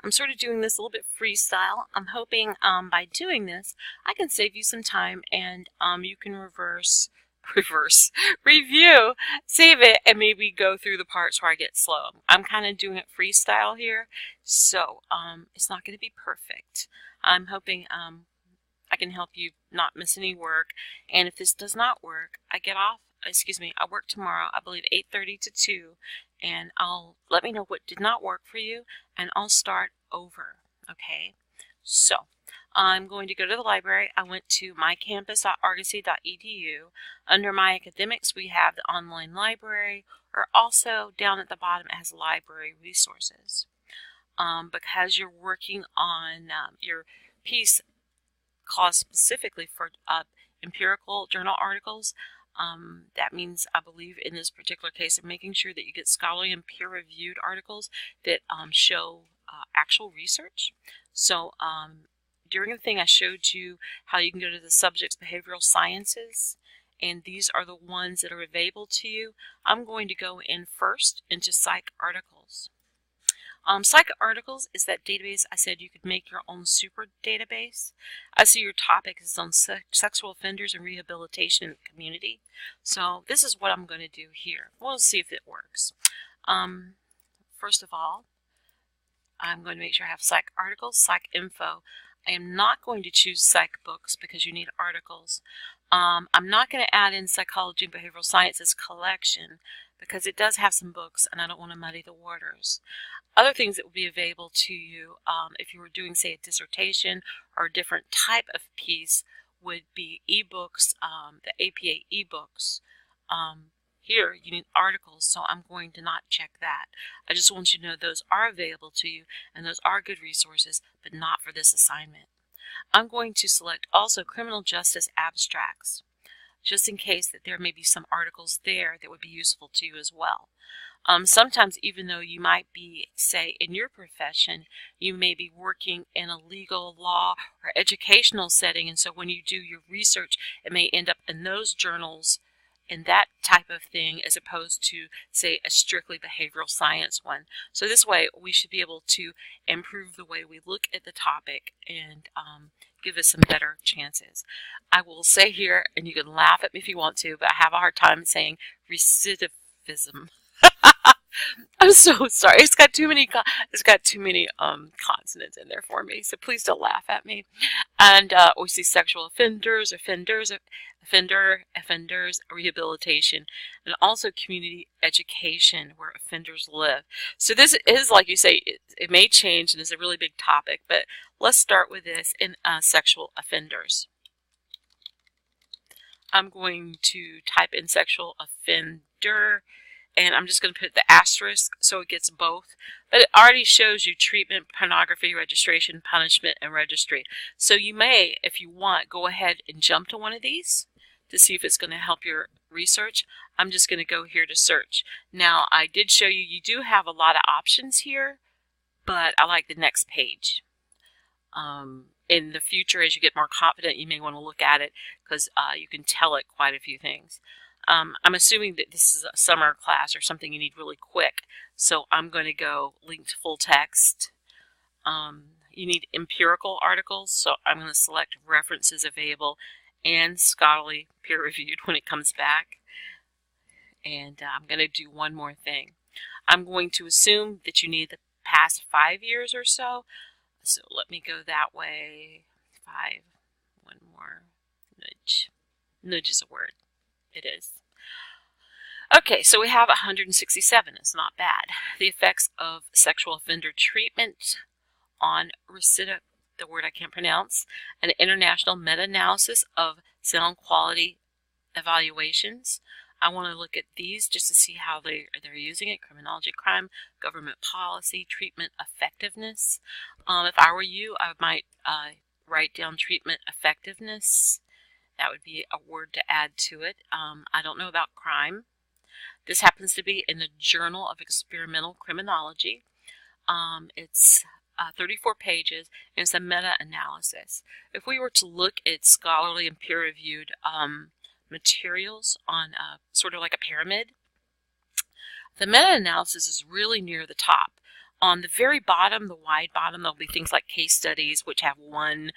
I'm sort of doing this a little bit freestyle. I'm hoping by doing this, I can save you some time and you can review, save it, and maybe go through the parts where I get slow. I'm kind of doing it freestyle here, so it's not going to be perfect. I'm hoping I can help you not miss any work, and if this does not work, I work tomorrow, I believe 8:30 to 2, and let me know what did not work for you, and I'll start over, okay? So, I'm going to go to the library. I went to mycampus.argosy.edu. Under My Academics, we have the online library, or also down at the bottom it has library resources. Because you're working on your piece caused specifically for empirical journal articles, that means, I believe in this particular case, of making sure that you get scholarly and peer-reviewed articles that show actual research. So during the thing I showed you how you can go to the subject's behavioral sciences, and these are the ones that are available to you. I'm going to go in first into psych articles. Psych articles is that database I said you could make your own super database. I see your topic is on sexual offenders and rehabilitation in the community. So this is what I'm going to do here. We'll see if it works. First of all, I'm going to make sure I have psych articles, psych info. I am not going to choose psych books because you need articles. I'm not going to add in psychology and behavioral sciences collection because it does have some books and I don't want to muddy the waters. Other things that would be available to you if you were doing, say, a dissertation or a different type of piece would be ebooks, the APA ebooks. Here you need articles, so I'm going to not check that. I just want you to know those are available to you and those are good resources, but not for this assignment. I'm going to select also criminal justice abstracts, just in case that there may be some articles there that would be useful to you as well. Sometimes, even though you might be, say, in your profession, you may be working in a legal, law, or educational setting, and so when you do your research, it may end up in those journals and that type of thing as opposed to, say, a strictly behavioral science one. So this way, we should be able to improve the way we look at the topic and give us some better chances. I will say here, and you can laugh at me if you want to, but I have a hard time saying recidivism. I'm so sorry. It's got too many consonants in there for me, so please don't laugh at me. And we see sexual offenders, rehabilitation, and also community education where offenders live. So this is, like you say, it may change and is a really big topic, but let's start with this in sexual offenders. I'm going to type in sexual offender, and I'm just going to put the asterisk so it gets both. But it already shows you treatment, pornography, registration, punishment, and registry. So you may, if you want, go ahead and jump to one of these to see if it's going to help your research. I'm just going to go here to search. Now, I did show you do have a lot of options here, but I like the next page. In the future, as you get more confident, you may want to look at it because you can tell it quite a few things. I'm assuming that this is a summer class or something you need really quick, so I'm going to go link to full text. You need empirical articles, so I'm going to select references available and scholarly peer-reviewed when it comes back. And I'm going to do one more thing. I'm going to assume that you need the past 5 years or so, so let me go that way. 5, one more, nudge. Nudge is a word. It is. Okay, so we have 167. It's not bad. The effects of sexual offender treatment on the word I can't pronounce, an international meta-analysis of sound quality evaluations. I want to look at these just to see how they're using it. Criminology, crime, government policy, treatment effectiveness. If I were you, I might write down treatment effectiveness. That would be a word to add to it. I don't know about crime. This happens to be in the Journal of Experimental Criminology. It's 34 pages, and it's a meta-analysis. If we were to look at scholarly and peer-reviewed materials on sort of like a pyramid, the meta-analysis is really near the top. On the very bottom, the wide bottom, there'll be things like case studies, which have one,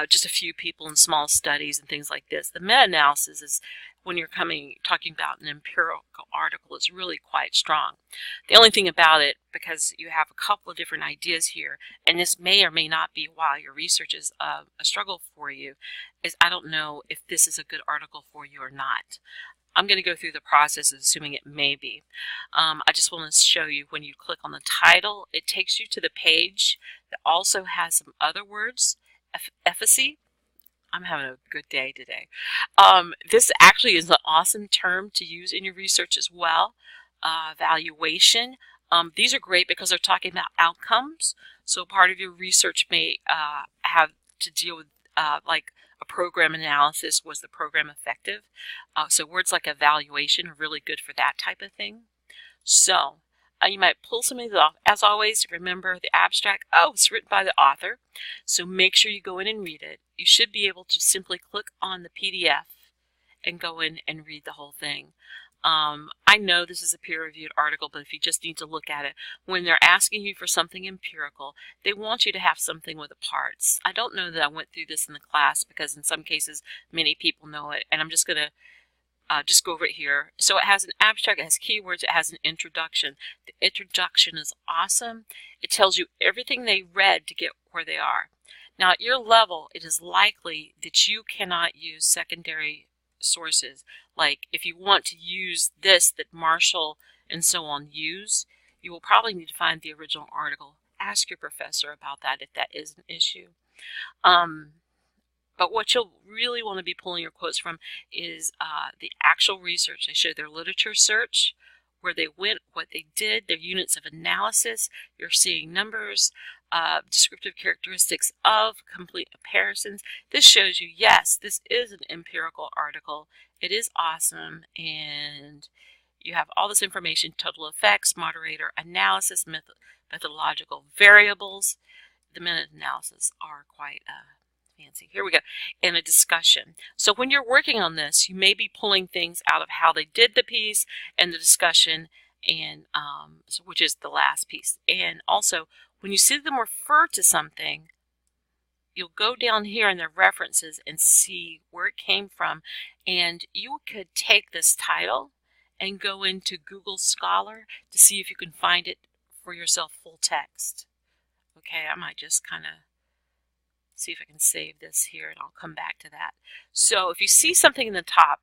just a few people in small studies and things like this. The meta-analysis is when you're talking about an empirical article, is really quite strong. The only thing about it, because you have a couple of different ideas here, and this may or may not be while your research is a struggle for you, is I don't know if this is a good article for you or not. I'm going to go through the process assuming it may be. I just want to show you when you click on the title, it takes you to the page that also has some other words. Efficacy. I'm having a good day today. This actually is an awesome term to use in your research as well. Valuation. These are great because they're talking about outcomes. So part of your research may have to deal with like a program analysis. Was the program effective? So words like evaluation are really good for that type of thing. So you might pull some of these off. As always, remember the abstract. Oh, it's written by the author. So make sure you go in and read it. You should be able to simply click on the PDF and go in and read the whole thing. I know this is a peer-reviewed article, but if you just need to look at it, when they're asking you for something empirical, they want you to have something with the parts. I don't know that I went through this in the class because in some cases many people know it, and I'm just going to just go over it here. So it has an abstract, it has keywords, it has an introduction. The introduction is awesome. It tells you everything they read to get where they are. Now at your level, it is likely that you cannot use secondary sources. Like if you want to use this that Marshall and so on use, you will probably need to find the original article. Ask your professor about that if that is an issue. But what you'll really want to be pulling your quotes from is the actual research. They show their literature search, where they went, what they did, their units of analysis. You're seeing numbers, descriptive characteristics of, complete comparisons. This shows you, yes, this is an empirical article. It is awesome, and you have all this information, total effects, moderator analysis, methodological variables. The meta-analysis are quite fancy. Here we go. And a discussion. So when you're working on this, you may be pulling things out of how they did the piece and the discussion, and which is the last piece. And also, when you see them refer to something, you'll go down here in the references and see where it came from. And you could take this title and go into Google Scholar to see if you can find it for yourself full text. Okay, I might just kind of see if I can save this here, and I'll come back to that. So if you see something in the top,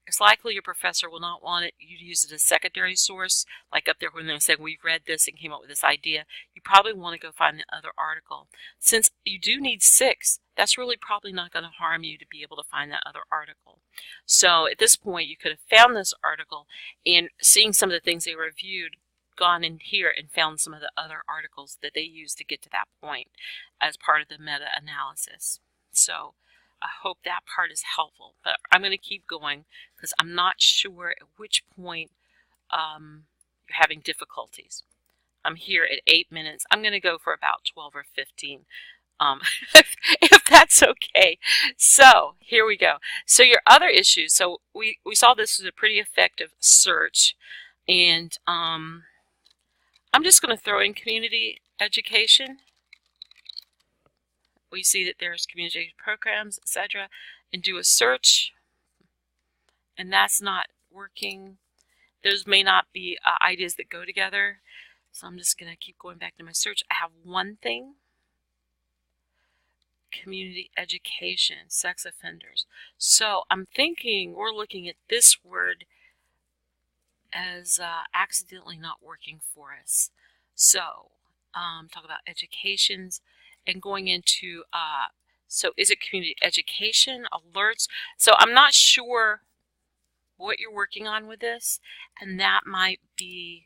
it's likely your professor will not want you to use it as a secondary source, like up there when they're saying we read this and came up with this idea. You probably want to go find the other article. Since you do need 6, that's really probably not going to harm you to be able to find that other article. So at this point, you could have found this article and seeing some of the things they reviewed, gone in here and found some of the other articles that they used to get to that point as part of the meta-analysis. So I hope that part is helpful, but I'm going to keep going because I'm not sure at which point you're having difficulties. I'm here at 8 minutes. I'm going to go for about 12 or 15 if that's okay. So here we go. So your other issues. So we saw this was a pretty effective search, and I'm just going to throw in community education. We see that there's community programs, etc., and do a search, and that's not working. Those may not be ideas that go together, so I'm just going to keep going back to my search. I have one thing: community education, sex offenders. So I'm thinking we're looking at this word as accidentally not working for us. So talk about educations and going into so is it community education, alerts? So I'm not sure what you're working on with this, and that might be,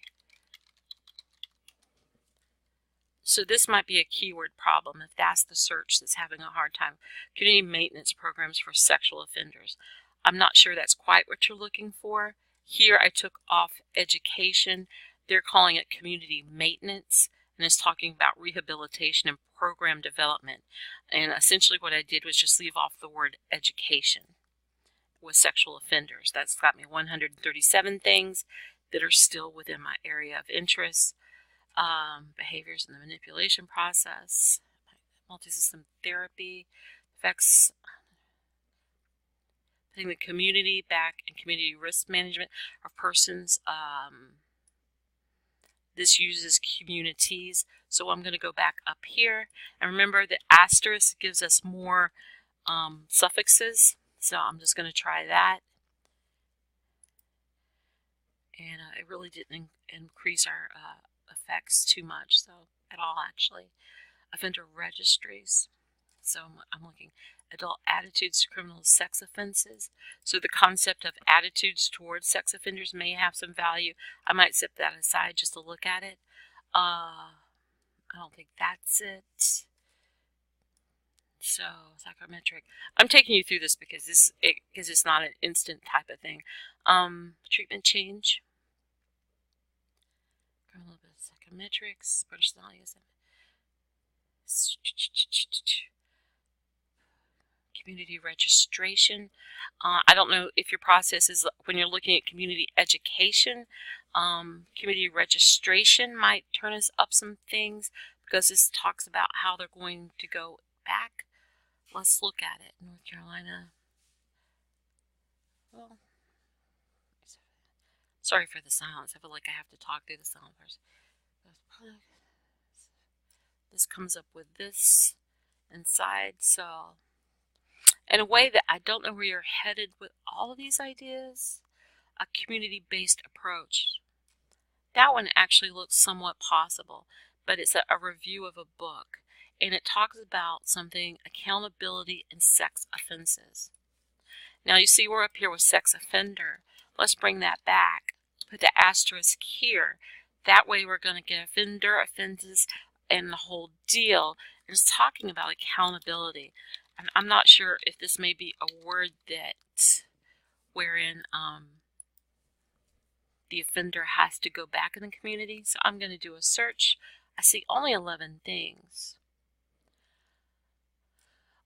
so this might be a keyword problem if that's the search that's having a hard time. Community maintenance programs for sexual offenders. I'm not sure that's quite what you're looking for. Here I took off education. They're calling it community maintenance, and it's talking about rehabilitation and program development. And essentially what I did was just leave off the word education with sexual offenders. That's got me 137 things that are still within my area of interest. behaviors in the manipulation process, multi-system therapy, affects putting the community back in community risk management of persons. This uses communities. So I'm going to go back up here. And remember, the asterisk gives us more suffixes. So I'm just going to try that. And it really didn't increase our effects too much, so at all actually. Offender registries. So I'm looking adult attitudes to criminal sex offenses. So the concept of attitudes towards sex offenders may have some value. I might set that aside just to look at it. I don't think that's it. So psychometric. I'm taking you through this because it's not an instant type of thing. Treatment change. A little bit of psychometrics. Personality. Community registration. I don't know if your process is when you're looking at community education. Community registration might turn us up some things because this talks about how they're going to go back. Let's look at it. North Carolina. Well, sorry for the silence. I feel like I have to talk through the silence first. This comes up with this inside, so in a way that I don't know where you're headed with all of these ideas, a community-based approach. That one actually looks somewhat possible, but it's a review of a book, and it talks about something, accountability in sex offenses. Now you see we're up here with sex offender. Let's bring that back. Put the asterisk here. That way we're going to get offender, offenses, and the whole deal. It's talking about accountability. And I'm not sure if this may be a word that wherein the offender has to go back in the community. So I'm going to do a search. I see only 11 things.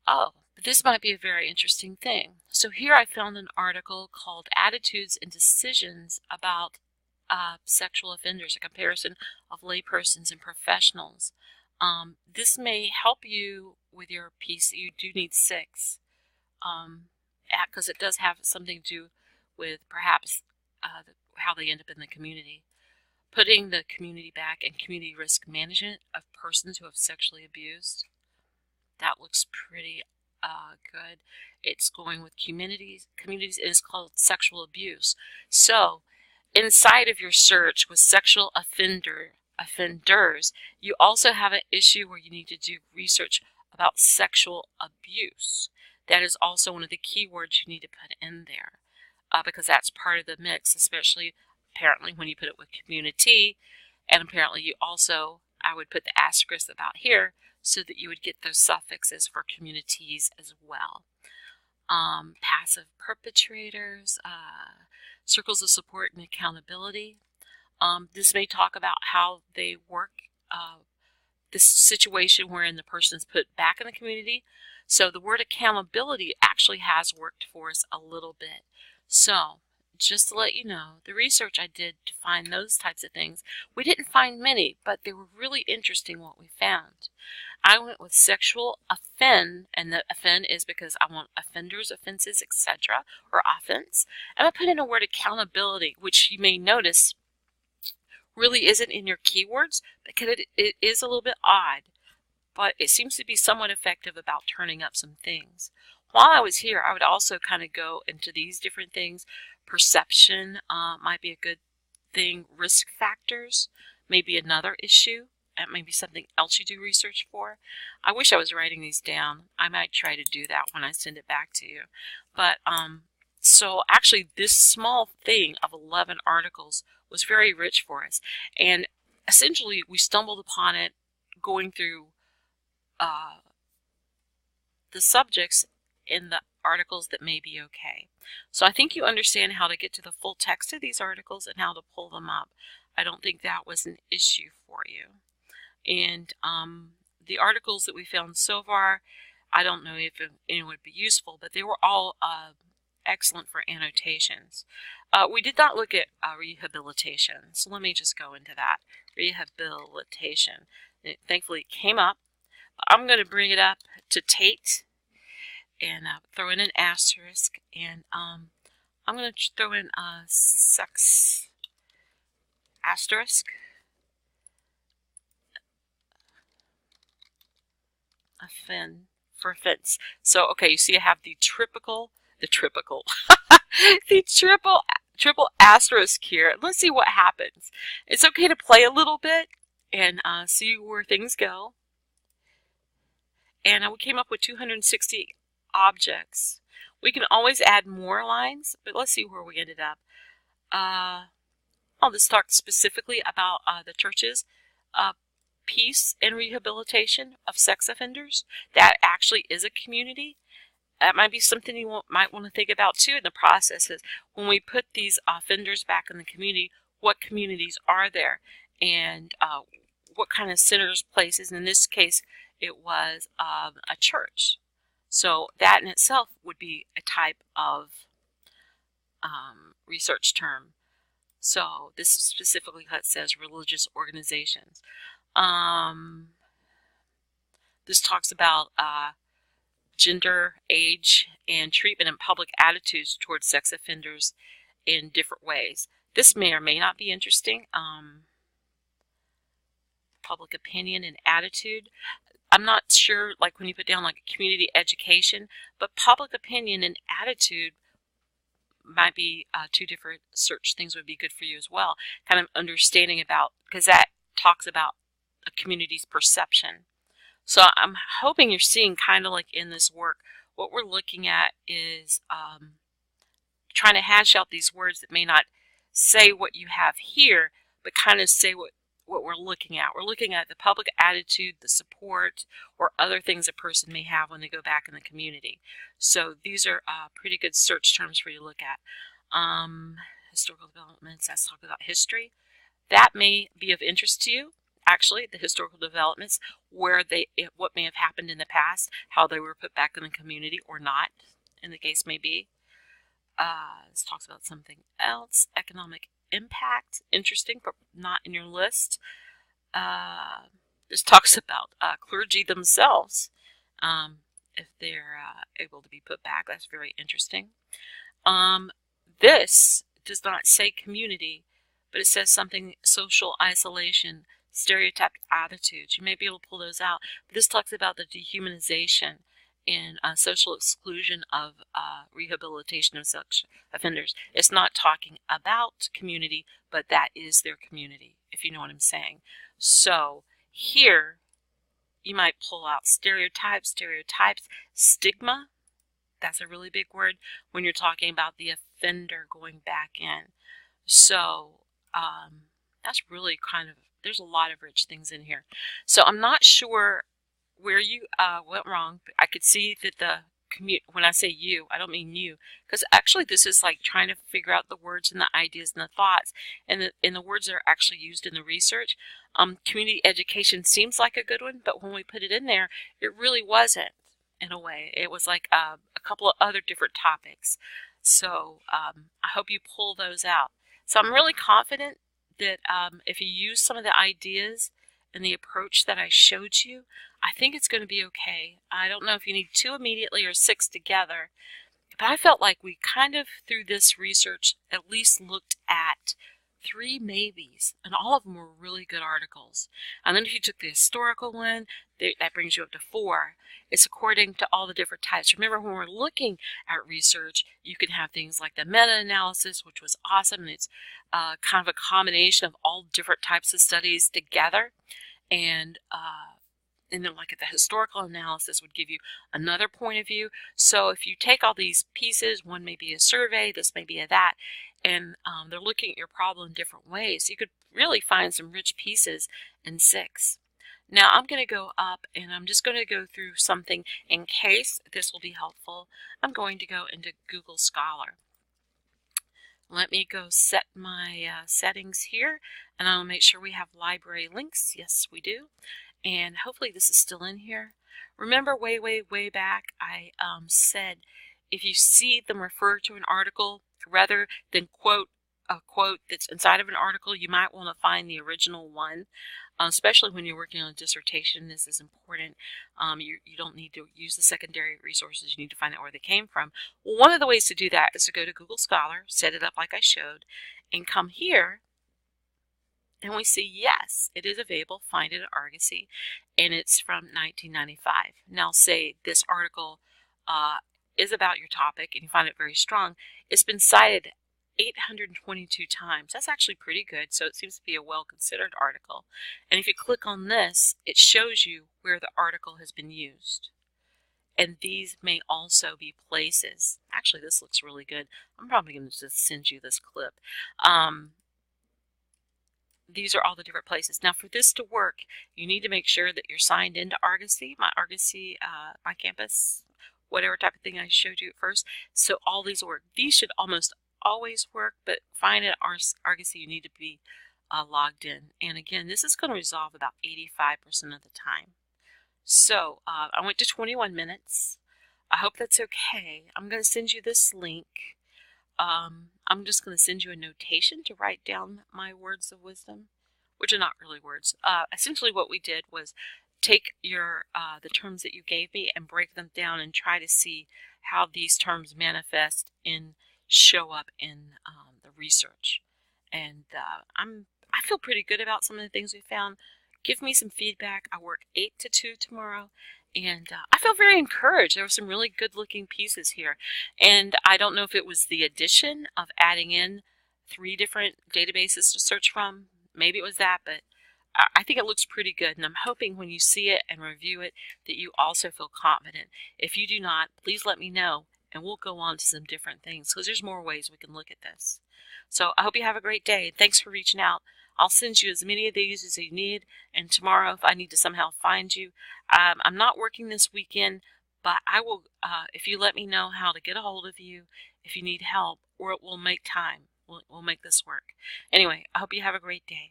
Oh, but this might be a very interesting thing. So here I found an article called Attitudes and Decisions about sexual offenders, a comparison of laypersons and professionals. This may help you with your piece. You do need 6 because it does have something to do with perhaps how they end up in the community. Putting the community back in community risk management of persons who have sexually abused. That looks pretty good. It's going with communities, and it's called sexual abuse. So inside of your search with sexual offenders, you also have an issue where you need to do research about sexual abuse. That is also one of the keywords you need to put in there because that's part of the mix, especially apparently when you put it with community, and apparently you also, I would put the asterisk about here so that you would get those suffixes for communities as well. Passive perpetrators, circles of support and accountability. This may talk about how they work, this situation wherein the person is put back in the community. So the word accountability actually has worked for us a little bit. So just to let you know, the research I did to find those types of things, we didn't find many, but they were really interesting what we found. I went with sexual offend, and the offend is because I want offenders, offenses, etc., or offense. And I put in a word accountability, which you may notice really isn't in your keywords because it is a little bit odd, but it seems to be somewhat effective about turning up some things. While I was here, I would also kind of go into these different things. Perception might be a good thing. Risk factors may be another issue. That may be something else you do research for. I wish I was writing these down. I might try to do that when I send it back to you. But so actually this small thing of 11 articles was very rich for us. And essentially we stumbled upon it going through the subjects in the articles that may be okay. So I think you understand how to get to the full text of these articles and how to pull them up. I don't think that was an issue for you. And the articles that we found so far, I don't know if any would be useful, but they were all excellent for annotations. We did not look at rehabilitation, so let me just go into that. Rehabilitation. Thankfully it came up. I'm going to bring it up to Tate and throw in an asterisk, and I'm going to throw in a sex asterisk. For offense. So okay, you see I have the triple the triple asterisk here. Let's see what happens. It's okay to play a little bit and see where things go. And we came up with 260 objects. We can always add more lines, but let's see where we ended up. This talks specifically about the church's peace and rehabilitation of sex offenders. That actually is a community. That might be something you might want to think about too in the process is when we put these offenders back in the community, what communities are there and what kind of centers, places. In this case, it was a church. So that in itself would be a type of research term. So this is specifically what it says, religious organizations. This talks about gender, age, and treatment and public attitudes towards sex offenders in different ways. This may or may not be interesting. Public opinion and attitude. I'm not sure, like when you put down like community education, but public opinion and attitude might be two different search things would be good for you as well. Kind of understanding about, because that talks about a community's perception. So I'm hoping you're seeing kind of like in this work, what we're looking at is trying to hash out these words that may not say what you have here, but kind of say what we're looking at. We're looking at the public attitude, the support, or other things a person may have when they go back in the community. So these are pretty good search terms for you to look at. Historical developments, let's talk about history. That may be of interest to you. Actually, the historical developments, what may have happened in the past, how they were put back in the community or not, in the case may be. This talks about something else. Economic impact, interesting, but not in your list. This talks about clergy themselves, if they're able to be put back. That's very interesting. This does not say community, but it says something social isolation, stereotyped attitudes. You may be able to pull those out. But this talks about the dehumanization and social exclusion of rehabilitation of sex offenders. It's not talking about community, but that is their community, if you know what I'm saying. So here, you might pull out stereotypes, stigma. That's a really big word when you're talking about the offender going back in. So that's really kind of, there's a lot of rich things in here. So I'm not sure where you went wrong. I could see that when I say you, I don't mean you, because actually this is like trying to figure out the words and the ideas and the thoughts and the words that are actually used in the research. Community education seems like a good one, but when we put it in there, it really wasn't in a way. It was like a couple of other different topics. So I hope you pull those out. So I'm really confident that if you use some of the ideas and the approach that I showed you, I think it's going to be okay. I don't know if you need 2 immediately or 6 together, but I felt like we kind of, through this research, at least looked at 3 maybes, and all of them were really good articles. And then if you took the historical one, that brings you up to 4. It's according to all the different types. Remember, when we're looking at research, you can have things like the meta-analysis, which was awesome, and it's kind of a combination of all different types of studies together. And then like the historical analysis would give you another point of view. So if you take all these pieces, one may be a survey, this may be a that, and they're looking at your problem in different ways, you could really find some rich pieces in 6. Now I'm going to go up and I'm just going to go through something in case this will be helpful. I'm going to go into Google Scholar. Let me go set my settings here, and I'll make sure we have library links. Yes, we do. And hopefully this is still in here. Remember way back I said if you see them refer to an article, rather than quote a quote that's inside of an article, you might want to find the original one, especially when you're working on a dissertation. This is important. You don't need to use the secondary resources. You need to find out where they came from. Well, one of the ways to do that is to go to Google Scholar, set it up like I showed, and come here, and we see, yes, it is available. Find it at Argosy, and it's from 1995. Now, say this article is about your topic, and you find it very strong. It's been cited 822 times. That's actually pretty good, so it seems to be a well-considered article. And if you click on this, it shows you where the article has been used. And these may also be places. Actually, this looks really good. I'm probably going to just send you this clip. These are all the different places. Now, for this to work, you need to make sure that you're signed into Argosy, my campus, whatever type of thing I showed you at first. So all these work. These should almost always work, but find at Argosy you need to be logged in. And again, this is going to resolve about 85% of the time. So I went to 21 minutes. I hope that's okay. I'm going to send you this link. I'm just going to send you a notation to write down my words of wisdom, which are not really words. Essentially what we did was take the terms that you gave me and break them down and try to see how these terms manifest and show up in the research. And I feel pretty good about some of the things we found. Give me some feedback. I work 8 to 2 tomorrow. And I feel very encouraged. There were some really good looking pieces here. And I don't know if it was the addition of adding in 3 different databases to search from. Maybe it was that, but I think it looks pretty good. And I'm hoping when you see it and review it that you also feel confident. If you do not, please let me know and we'll go on to some different things because there's more ways we can look at this. So I hope you have a great day. Thanks for reaching out. I'll send you as many of these as you need, and tomorrow if I need to somehow find you, I'm not working this weekend, but I will, if you let me know how to get a hold of you, if you need help, or it will make time. We'll make this work. Anyway, I hope you have a great day.